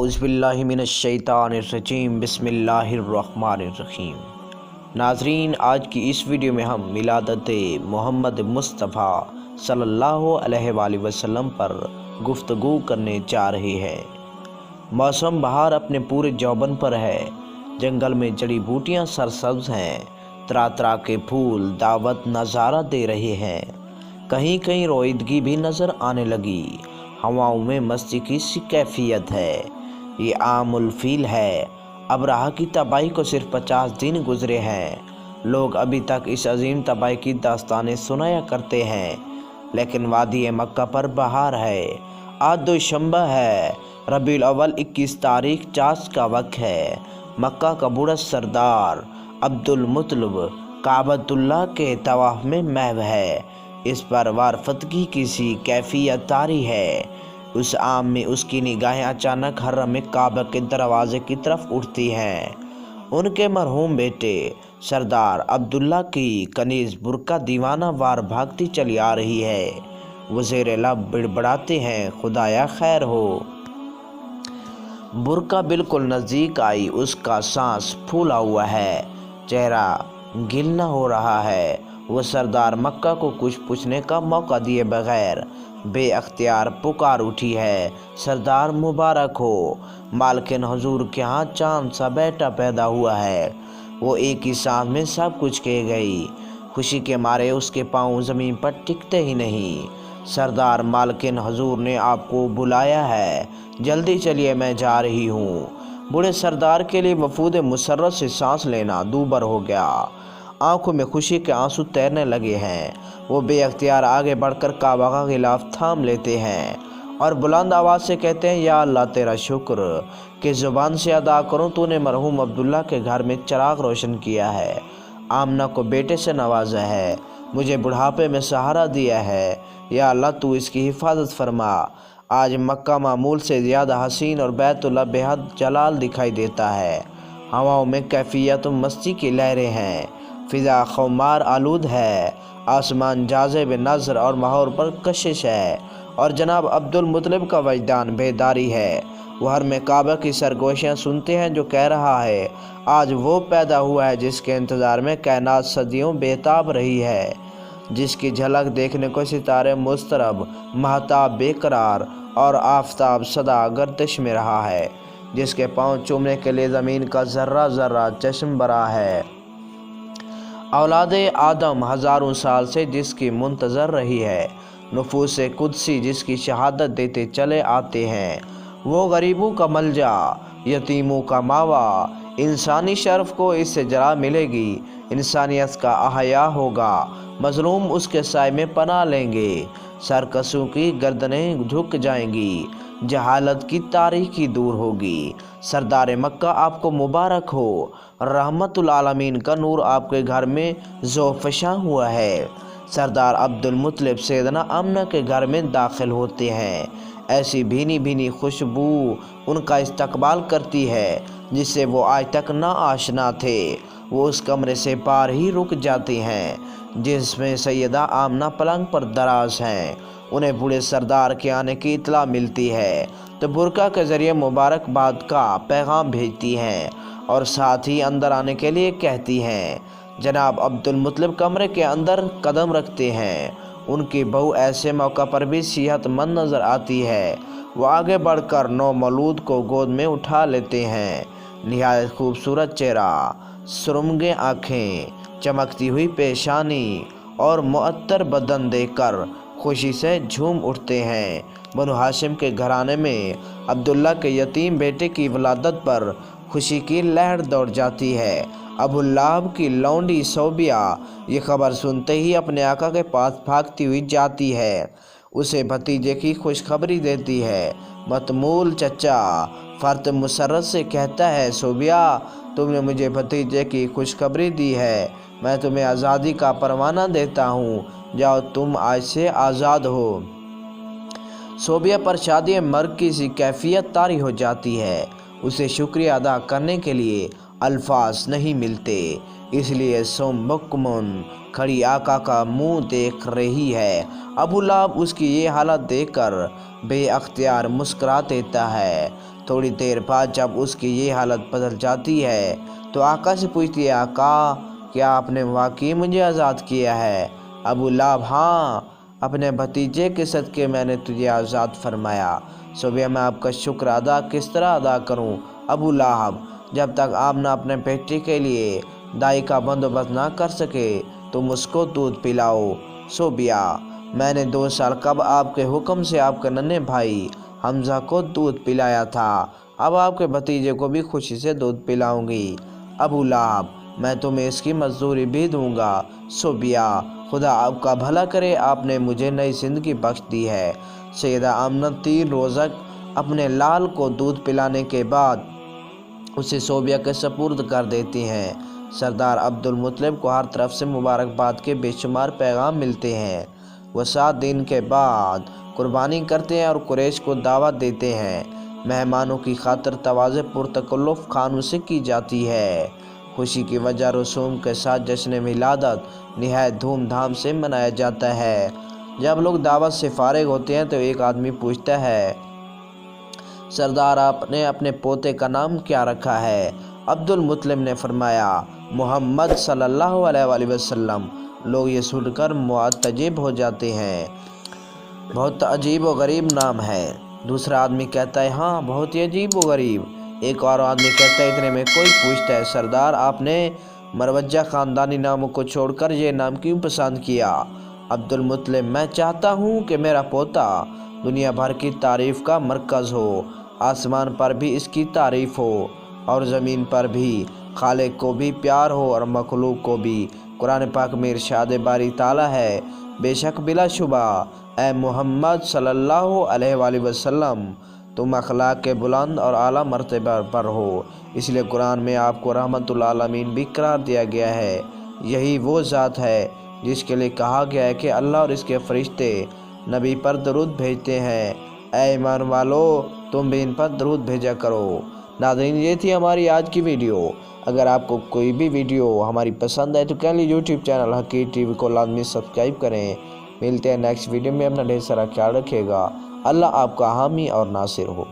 اعوذ باللہ من الشیطان الرجیم بسم اللہ الرحمن الرحیم۔ ناظرین، آج کی اس ویڈیو میں ہم ولادت محمد مصطفیٰ صلی اللہ علیہ وآلہ وسلم پر گفتگو کرنے جا رہے ہیں۔ موسم بہار اپنے پورے جوبن پر ہے، جنگل میں جڑی بوٹیاں سرسبز ہیں، طرح طرح کے پھول دعوت نظارہ دے رہے ہیں، کہیں کہیں رویدگی بھی نظر آنے لگی، ہواؤں میں مستی کی سی کیفیت ہے۔ یہ عام الفیل ہے۔ ابرہہ کی تباہی کو صرف 50 دن گزرے ہیں، لوگ ابھی تک اس عظیم تباہی کی داستانیں سنایا کرتے ہیں، لیکن وادی مکہ پر بہار ہے۔ آج دوشنبہ ہے، ربیع الاول 21 تاریخ، چاس کا وقت ہے۔ مکہ کا بوڑھا سردار عبدالمطلب کعبۃ اللہ کے طواف میں محو ہے۔ اس پر وارفتگی کی سی کیفیت طاری ہے۔ اس عام میں اس کی نگاہیں اچانک حرم کعبہ کے دروازے کی طرف اٹھتی ہیں۔ ان کے مرحوم بیٹے سردار عبداللہ کی کنیز برقع دیوانہ وار بھاگتی چلی آ رہی ہے۔ وہ زیر لب بڑبڑاتے ہیں، خدایا خیر ہو۔ برقع بالکل نزدیک آئی، اس کا سانس پھولا ہوا ہے، چہرہ گلنا ہو رہا ہے۔ وہ سردار مکہ کو کچھ پوچھنے کا موقع دیے بغیر بے اختیار پکار اٹھی ہے، سردار مبارک ہو، مالکن حضور کے ہاں چاند سا بیٹا پیدا ہوا ہے۔ وہ ایک ہی سانس میں سب کچھ کہہ گئی، خوشی کے مارے اس کے پاؤں زمین پر ٹکتے ہی نہیں۔ سردار مالکن حضور نے آپ کو بلایا ہے، جلدی چلیے، میں جا رہی ہوں۔ بوڑھے سردار کے لیے وفود مسرت سے سانس لینا دوبر ہو گیا، آنکھوں میں خوشی کے آنسو تیرنے لگے ہیں۔ وہ بے اختیار آگے بڑھ کر کعبہ کا غلاف تھام لیتے ہیں اور بلند آواز سے کہتے ہیں، یا اللہ تیرا شکر کہ زبان سے ادا کروں، تو نے مرحوم عبداللہ کے گھر میں چراغ روشن کیا ہے، آمنہ کو بیٹے سے نوازا ہے، مجھے بڑھاپے میں سہارا دیا ہے، یا اللہ تو اس کی حفاظت فرما۔ آج مکہ معمول سے زیادہ حسین اور بیت اللہ بے حد جلال دکھائی دیتا ہے۔ ہواؤں میں کیفیت و مستی کی لہریں ہیں، فضا خمار آلود ہے، آسمان جاذب نظر اور ماحول پر کشش ہے، اور جناب عبدالمطلب کا وجدان بیداری ہے۔ وہ حرم کعبہ کی سرگوشیاں سنتے ہیں جو کہہ رہا ہے، آج وہ پیدا ہوا ہے جس کے انتظار میں کائنات صدیوں بےتاب رہی ہے، جس کی جھلک دیکھنے کو ستارے مضطرب، مہتاب بے قرار اور آفتاب سدا گردش میں رہا ہے، جس کے پاؤں چومنے کے لیے زمین کا ذرہ ذرہ چشم برا ہے۔ اولاد آدم ہزاروں سال سے جس کی منتظر رہی ہے، نفوس قدسی جس کی شہادت دیتے چلے آتے ہیں، وہ غریبوں کا ملجا، یتیموں کا ماوا، انسانی شرف کو اس سے جرا ملے گی، انسانیت کا احیا ہوگا، مظلوم اس کے سائے میں پناہ لیں گے، سرکشوں کی گردنیں جھک جائیں گی، جہالت کی تاریکی دور ہوگی۔ سردار مکہ آپ کو مبارک ہو، رحمت العالمین کا نور آپ کے گھر میں ذوفشاں ہوا ہے۔ سردار عبدالمطلب سیدنا آمنہ کے گھر میں داخل ہوتے ہیں، ایسی بھینی بھینی خوشبو ان کا استقبال کرتی ہے جس سے وہ آج تک نا آشنا تھے۔ وہ اس کمرے سے پار ہی رک جاتی ہیں جس میں سیدہ آمنہ پلنگ پر دراز ہیں۔ انہیں بوڑھے سردار کے آنے کی اطلاع ملتی ہے تو برقع کے ذریعے مبارکباد کا پیغام بھیجتی ہیں اور ساتھ ہی اندر آنے کے لیے کہتی ہیں۔ جناب عبدالمطلب کمرے کے اندر قدم رکھتے ہیں، ان کی بہو ایسے موقع پر بھی صحت مند نظر آتی ہے۔ وہ آگے بڑھ کر نومولود کو گود میں اٹھا لیتے ہیں۔ نہایت خوبصورت چہرہ، سرمگے آنکھیں، چمکتی ہوئی پیشانی اور معطر بدن دیکھ کر خوشی سے جھوم اٹھتے ہیں۔ بنو ہاشم کے گھرانے میں عبداللہ کے یتیم بیٹے کی ولادت پر خوشی کی لہر دوڑ جاتی ہے۔ ابو لہب کی لونڈی صوبیہ یہ خبر سنتے ہی اپنے آقا کے پاس بھاگتی ہوئی جاتی ہے، اسے بھتیجے کی خوشخبری دیتی ہے۔ متمول چچا فرت مسرت سے کہتا ہے، صوبیہ تم نے مجھے بھتیجے کی خوشخبری دی ہے، میں تمہیں آزادی کا پروانہ دیتا ہوں، جاؤ تم آج سے آزاد ہو۔ صوبیہ پر شادی مرگ کی سی کیفیت طاری ہو جاتی ہے، اسے شکریہ ادا کرنے کے لیے الفاظ نہیں ملتے، اس لیے سم بکمن کھڑی آقا کا منہ دیکھ رہی ہے۔ ابو لہب اس کی یہ حالت دیکھ کر بے اختیار مسکرا دیتا ہے تھوڑی دیر بعد جب اس کی یہ حالت بدل جاتی ہے تو آقا سے پوچھتی ہے، آقا کیا آپ نے واقعی مجھے آزاد کیا ہے؟ ابو لہب: ہاں، اپنے بھتیجے کے صدقے میں نے تجھے آزاد فرمایا۔ صوبیہ: میں آپ کا شکر کس طرح ادا کروں؟ ابو لہب: جب تک آپ نہ اپنے بیٹے کے لیے دائی کا بندوبست نہ کر سکے تم اس کو دودھ پلاؤ۔ صوبیہ: میں نے 2 سال قبل آپ کے حکم سے آپ کے ننھے بھائی حمزہ کو دودھ پلایا تھا، اب آپ کے بھتیجے کو بھی خوشی سے دودھ پلاؤں گی۔ ابو لہب: میں تمہیں اس کی مزدوری بھی دوں گا۔ صوبیہ: خدا آپ کا بھلا کرے، آپ نے مجھے نئی زندگی بخش دی ہے۔ سیدہ آمنہ 3 روزہ اپنے لال کو دودھ پلانے کے بعد اسے صوبیہ کے سپرد کر دیتی ہیں۔ سردار عبدالمطلب کو ہر طرف سے مبارکباد کے بے شمار پیغام ملتے ہیں۔ وہ 7 دن کے بعد قربانی کرتے ہیں اور قریش کو دعوت دیتے ہیں۔ مہمانوں کی خاطر تواضع پرتکلف کھانوں سے کی جاتی ہے۔ خوشی کی وجہ رسوم کے ساتھ جشن ولادت نہایت دھوم دھام سے منایا جاتا ہے۔ جب لوگ دعوت سے فارغ ہوتے ہیں تو ایک آدمی پوچھتا ہے، سردار آپ نے اپنے پوتے کا نام کیا رکھا ہے؟ عبدالمطلب نے فرمایا، محمد صلی اللہ علیہ وآلہ وسلم۔ لوگ یہ سن کر معتجب ہو جاتے ہیں، بہت عجیب و غریب نام ہے۔ دوسرا آدمی کہتا ہے، ہاں بہت ہی عجیب و غریب۔ ایک اور آدمی کہتا ہے، اتنے میں کوئی پوچھتا ہے، سردار آپ نے مروجہ خاندانی ناموں کو چھوڑ کر یہ نام کیوں پسند کیا؟ عبدالمطلب: میں چاہتا ہوں کہ میرا پوتا دنیا بھر کی تعریف کا مرکز ہو، آسمان پر بھی اس کی تعریف ہو اور زمین پر بھی، خالق کو بھی پیار ہو اور مخلوق کو بھی۔ قرآن پاک میں ارشاد باری تعالیٰ ہے، بے شک بلا شبہ اے محمد صلی اللہ علیہ وآلہ وسلم تم اخلاق کے بلند اور اعلیٰ مرتبہ پر ہو۔ اس لیے قرآن میں آپ کو رحمت للعالمین بھی قرار دیا گیا ہے۔ یہی وہ ذات ہے جس کے لیے کہا گیا ہے کہ اللہ اور اس کے فرشتے نبی پر درود بھیجتے ہیں، اے ایمان والو تم بھی ان پر درود بھیجا کرو۔ ناظرین، یہ تھی ہماری آج کی ویڈیو۔ اگر آپ کو کوئی بھی ویڈیو ہماری پسند ہے تو کینڈلی یوٹیوب چینل حقیق ٹی وی کو لازمی سبسکرائب کریں۔ ملتے ہیں نیکسٹ ویڈیو میں، اپنا ڈھیر سارا خیال رکھیے گا۔ اللہ آپ کا حامی اور ناصر ہو۔